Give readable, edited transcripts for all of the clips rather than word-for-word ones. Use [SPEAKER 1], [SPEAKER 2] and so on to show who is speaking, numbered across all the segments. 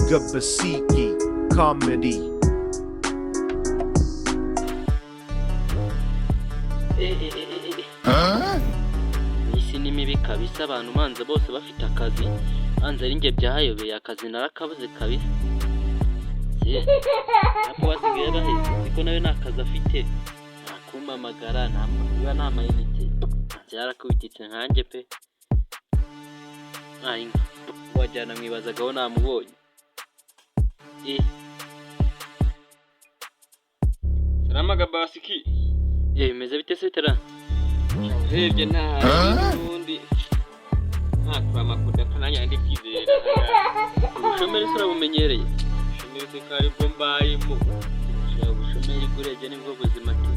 [SPEAKER 1] Gabasiki Comedy.
[SPEAKER 2] Isi ni mibi kabisa, abantu manza bose bafite akazi, manza ari njye byahayobeye akazi narakabuze kabisa. Nako wasigaye baheze, siko nawe nakazi afite, nakumpamagara nta n'amayinite, byarakubititse nkanjye pe. Inka wajyana mwibazagaho namubonye.
[SPEAKER 3] Salama Gabasiki.
[SPEAKER 2] Meze bite se tera?
[SPEAKER 3] Urebye nta n'undi nta makuda kananya ndi kwizera.
[SPEAKER 2] Ubushomeri sura bumenyereye.
[SPEAKER 3] Ubushomeri se kari bombayimo.
[SPEAKER 2] Ubushomeri kureje nibwo buzima tu.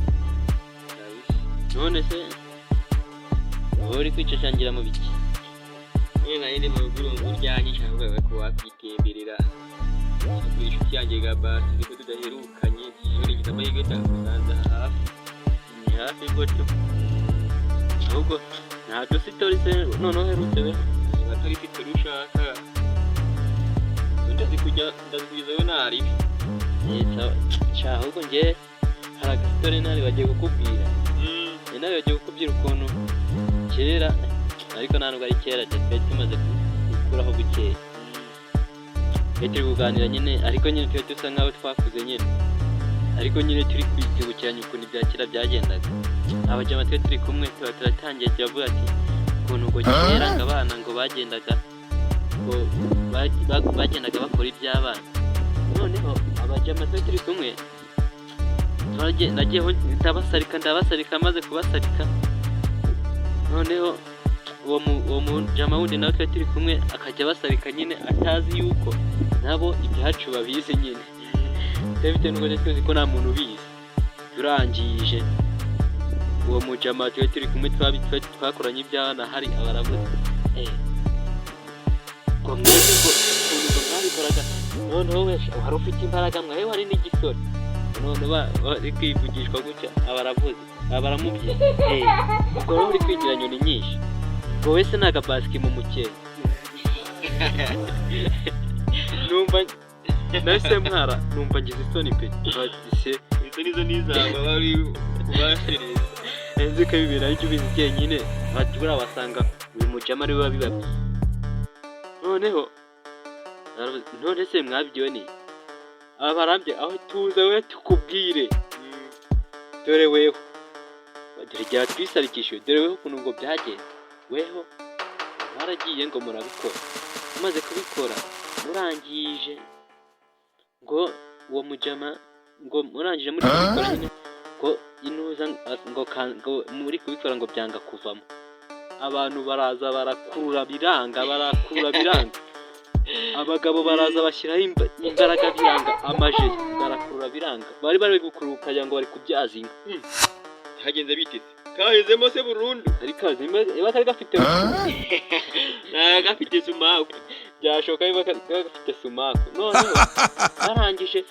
[SPEAKER 2] None se uri kwicashangira mu biki?
[SPEAKER 3] Nina indi mu gurungu ryanye cyangwa ko wakitemberera. Kwishu cyanjye Gabasiki ko tudaherukanye, yuri gitamahirwe ndakusanza hafi gutyo. Ahubwo ntabwo sitori se noneho herutse we batari sitori ushaka ndazi kujya ndazwizayo nari
[SPEAKER 2] ahubwo nge hari agasitori nari bagiye kukubwira. Nawe bagiye kukubwira ukuntu kera, ariko ntabwo ari kera cyane, tumaze gukuraho bukeya. Turi kuganira nyine, ariko nyine turi dusa nkaho twakuze nyine, ariko nyine turi kwitibukiranya ukuntu ibya kera byagendaga. Abajama turi kumwe tuba turatangiye turavuga ati ukuntu ngo kera ngo abana ngo bagendaga bakora iby'abana. Noneho abajama turi kumwe nagiyeho ndabasarika maze kubasarika. Noneho uwo mujama wundi nawe turi kumwe akajya basarika nyine atazi yuko nabo ibyacu babizi nyine. Bitewe n'uko tuzi ko nta muntu ubizi. Turangije uwo mujama turi kumwe twakoranye iby'abana hari abaravuze ngo mwese ngo ukuntu mwabikoraga, noneho wese wari ufite imbaraga mwawe wari n'igisore, none bari kwivugishwa gutya abaravuze abaramubye. Ubwo rero uri kwigira nyoni nyinshi ngo wese ni Gabasiki mu mukeye. Numva nahise mwara, numva ngize isoni pe.
[SPEAKER 3] Izo nizo nizaba bari kubashirira.
[SPEAKER 2] Enzi ko bibera aricyo ubizi cyenyine, bajura basanga uyu mujama ari we wabibabye. None se mwabyo ni abarambye aho tuza we tukubwire. Dore weho dore rya twisarikishe, dore weho ukuntu ngo byagenze. Weho mwaragiye ngo murabikora, umaze kubikora murangije ngo uwo mujama ngo murangije muri kubikora nyine ngo inuza ngo muri kubikora ngo byanga kuvamo. Abantu baraza barakurura biranga. Abagabo baraza bashyiraho imbaraga biranga, amaje barakurura biranga. Bari gukuruka kugira ngo bari kubyaza inka.
[SPEAKER 3] Hagenze biteze kahezemo se burundu.
[SPEAKER 2] Ari kazi iba kari gafite
[SPEAKER 3] gafite sumaku.
[SPEAKER 2] Byashoka iba gafite sumaku. Noneho barangije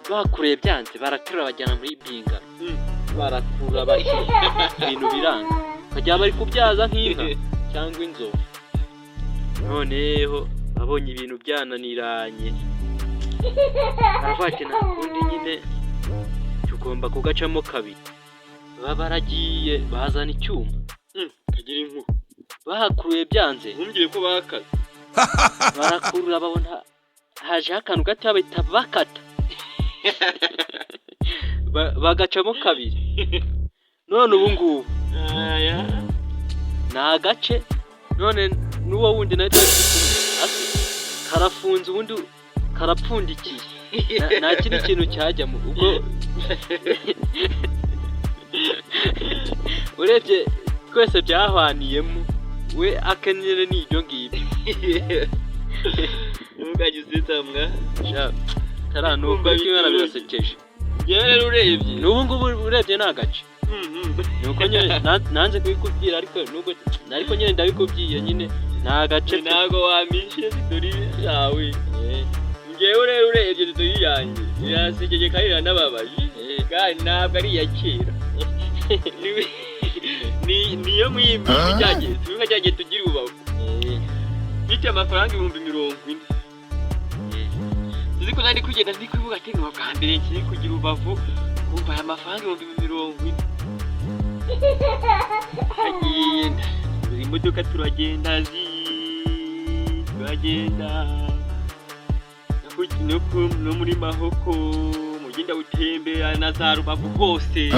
[SPEAKER 2] bakureye byanze, baraterura bajyana muri binga. Barakura ibintu biranga, kajya bari kubyaza nk'inka cyangwa inzovu. Noneho abonye ibintu byananiranye, baravuga nta kundi nyine tugomba kugacamo kabiri. Baragiye bazana icyuma
[SPEAKER 3] kagira inku,
[SPEAKER 2] bahakuruye byanze.
[SPEAKER 3] ntumbwire ko bakaze.
[SPEAKER 2] Barakurura babona hajeho akantu gato bahita bakata. Bagacamo kabiri. None ubu ngubu ni agace. None n'uwo wundi nawe karafunze, ubundi karapfundikiye, nta kindi kintu cyajyamo. Ubwo urebye twese byahwaniyemo, we akenyere n'ibyo ngibyo.
[SPEAKER 3] Ntukajye uzitamwa
[SPEAKER 2] taranumva ibintu birasekeje.
[SPEAKER 3] Yewe rero urebye
[SPEAKER 2] n'ubu ngubu urebye ni agace. Nuko nyine nanze kubikubwira, ariko nyine ndabikubwiye nyine nta gace.
[SPEAKER 3] Ntago wamishe sitori yawe. Ngewe rero urebye sitori yanjye irasigeje kandi iranababaje, kandi ntabwo ari iya kera. Niyo mwimbi cyagiye tugira ubavu. Bityo amafaranga 40,000. ariko nari kugenda ndi kwibuka ati ngo bwa mbere kiri kugira ubavu kumva aya mafaranga 40,000 agenda buri modoka turagenda no muri mahoko mugenda utembera na za rubavu hose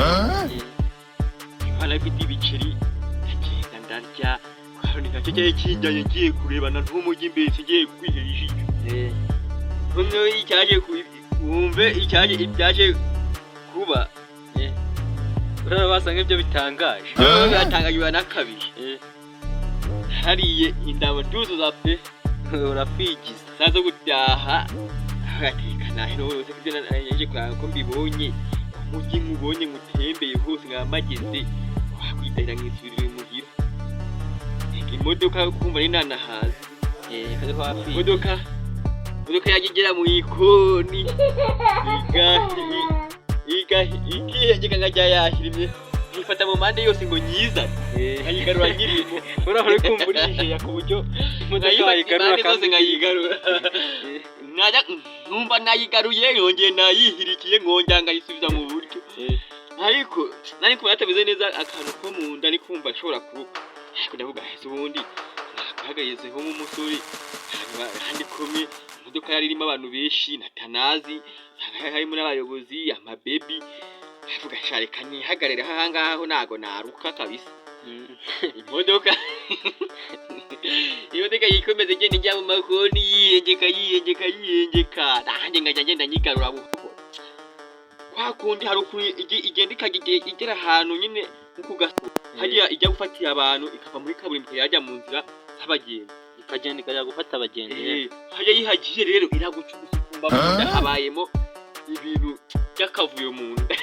[SPEAKER 3] barafite ibiceri agenda ndarya kandi nacyo cyari kinjanye ngiye kurebana n'umujyi imbere ngiye kwihera ijisho icyaje wumve ibyaje kuba
[SPEAKER 2] urabasanga ibyo bitangaje
[SPEAKER 3] biratangajwe n'akabiri hariye indabo tuzuza pe
[SPEAKER 2] urafwigiza
[SPEAKER 3] sazo gutaha agatekana hino hose kugenda naje ko mbibonye umujyi mubonye mutembeye hose ngamageze wakwitahira nk'isubirire muhira imodoka kumva ninana hazi
[SPEAKER 2] hariho hafi
[SPEAKER 3] imodoka yagigera mu ikoni ikihegeka nkajya yahirimye ifata mu mpande yose ngo nyiza nkayigarura nyirimo
[SPEAKER 2] urahora kumva urishije ku buryo imodoka wayigarura
[SPEAKER 3] kandi nkayigarura najya numva nayigaruye yongeye nayihirikiye nkongera ngayisubiza mu buryo ariko nari kumva yatameze neza akantu ko mu nda ari kumva ashobora kuruka ariko ndavuga hese ubundi nakahagayezeho nk'umusore handi komye imodoka yari irimo abantu benshi natanazi harimo n'abayobozi amabebi avuga shareka nihagarere ahangaho nago naruka kabisa imodoka yikomeze genda njya mu makoni yiyengeka nanjye ngajya ngenda nyigarura buhoro kwa kundi hari ukuntu igenda ikagera ahantu nyine nko gaso hajya ijya gufatira abantu ikava muri kaburimbo yajya mu nzira z'abagenzi
[SPEAKER 2] ikagenda ikajya gufata abagenzi
[SPEAKER 3] hajya yihagiye rero iragucugusa kumva mu habayemo ibintu by'akavuyo mu nda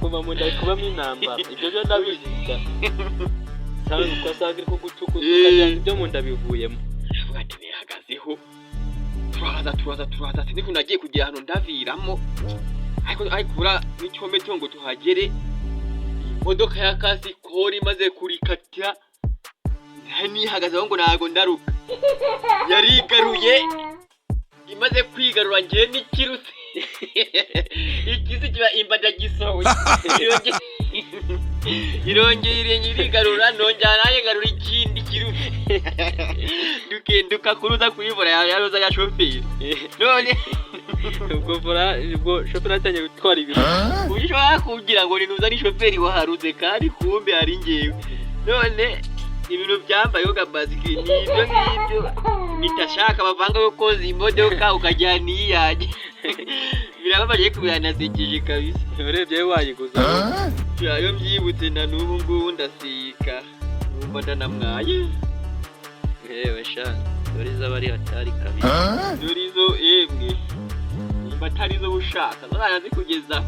[SPEAKER 2] kuva mu nda kubamo intambara ibyo byo ndabiziga cyangwa ugasanga iri kugucugusa ukajyana ibyo mu nda bivuyemo
[SPEAKER 3] avuga ati nihagazeho turaza siniko nagiye kugira ahantu ndaviramo ariko bura n'icyometse ngo tuhagere imodoka ya kasi kori imaze kurikatira nihagazeho ngo ntago ndaruka yarigaruye imaze kwigarura ngiye n'ikirutse ikizi kiba imbada gisohoye irongera irigarura nongera naye ngarura ikindi kirutse dukenduka kuruza kuyivura yaroza ya shoferi none
[SPEAKER 2] ubwo shoferi atangiye gutwara ibintu
[SPEAKER 3] ushobora kugira ngo ninuza ni shoferi waharuze kandi kumbe hari ngewe none ibintu byambayeho gabaziki nibyo ngibyo nitashaka bavanga yo koza imodoka ukajyana iyaje birababaje kubiranasekeje kabisa
[SPEAKER 2] urebye wayiguza
[SPEAKER 3] yo mbyibutse na n'ubu ngubu ndasika numva ndanamwaye
[SPEAKER 2] yewe sha dorizo bari hatari kabisa
[SPEAKER 3] dorizo emwe nimba atarizo bushaka zarazi kugeza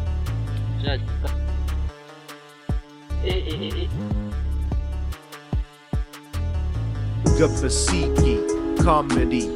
[SPEAKER 1] Gapasiki Comedy